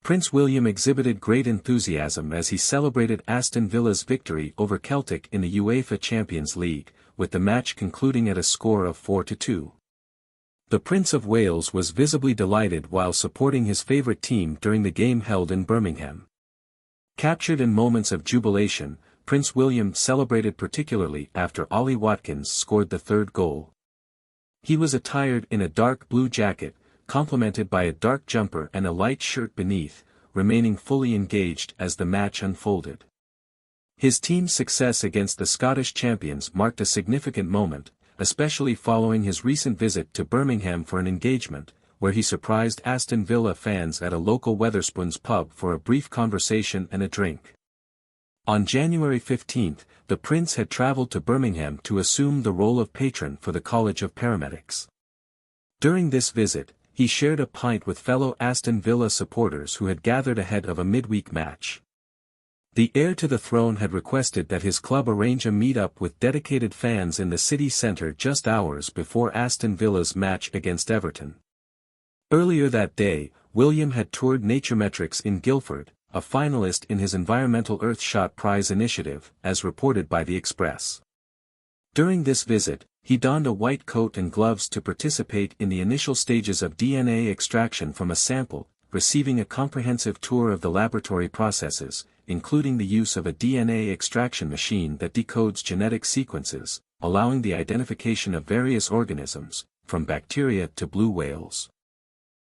Prince William exhibited great enthusiasm as he celebrated Aston Villa's victory over Celtic in the UEFA Champions League, with the match concluding at a score of 4-2. The Prince of Wales was visibly delighted while supporting his favourite team during the game held in Birmingham. Captured in moments of jubilation, Prince William celebrated particularly after Ollie Watkins scored the third goal. He was attired in a dark blue jacket, complemented by a dark jumper and a light shirt beneath, remaining fully engaged as the match unfolded. His team's success against the Scottish champions marked a significant moment, especially following his recent visit to Birmingham for an engagement, where he surprised Aston Villa fans at a local Wetherspoons pub for a brief conversation and a drink. On January 15, the Prince had travelled to Birmingham to assume the role of patron for the College of Paramedics. During this visit, he shared a pint with fellow Aston Villa supporters who had gathered ahead of a midweek match. The heir to the throne had requested that his club arrange a meet-up with dedicated fans in the city centre just hours before Aston Villa's match against Everton. Earlier that day, William had toured Naturemetrics in Guildford, a finalist in his Environmental Earthshot Prize initiative, as reported by The Express. During this visit, he donned a white coat and gloves to participate in the initial stages of DNA extraction from a sample, receiving a comprehensive tour of the laboratory processes, including the use of a DNA extraction machine that decodes genetic sequences, allowing the identification of various organisms, from bacteria to blue whales.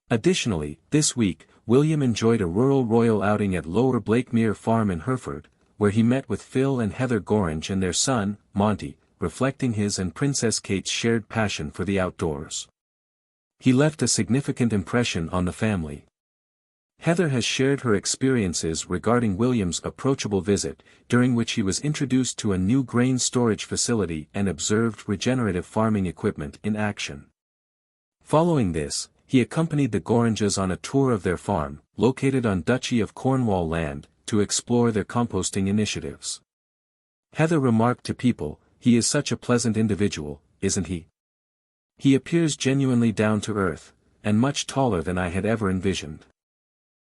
Additionally, this week, William enjoyed a rural royal outing at Lower Blakemere Farm in Hereford, where he met with Phil and Heather Gorringe and their son, Monty, reflecting his and Princess Kate's shared passion for the outdoors. He left a significant impression on the family. Heather has shared her experiences regarding William's approachable visit, during which he was introduced to a new grain storage facility and observed regenerative farming equipment in action. Following this, he accompanied the Gorringes on a tour of their farm, located on Duchy of Cornwall land, to explore their composting initiatives. Heather remarked to People, "He is such a pleasant individual, isn't he? He appears genuinely down to earth, and much taller than I had ever envisioned.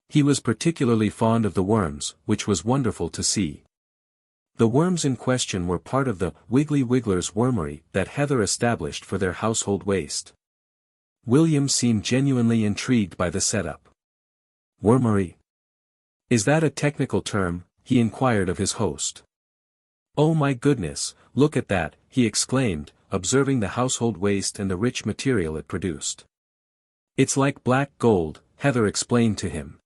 He was particularly fond of the worms, which was wonderful to see." The worms in question were part of the Wiggly Wigglers wormery that Heather established for their household waste. William seemed genuinely intrigued by the setup. "Wormery? Is that a technical term?" he inquired of his host. "Oh my goodness, look at that," he exclaimed, observing the household waste and the rich material it produced. "It's like black gold," Heather explained to him.